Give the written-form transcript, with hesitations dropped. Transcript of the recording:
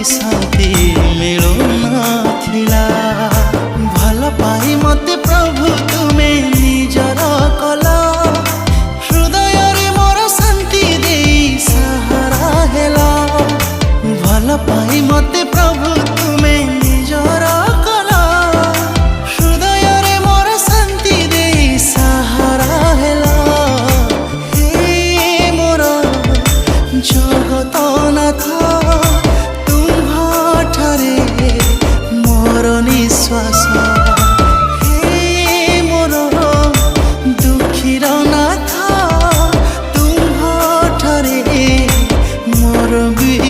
शांति मिलू नथिला। भल पाई मते प्रभु तुमे निजर कल, हृदय रे मोर शांति दे सहारा हेला। भल पाई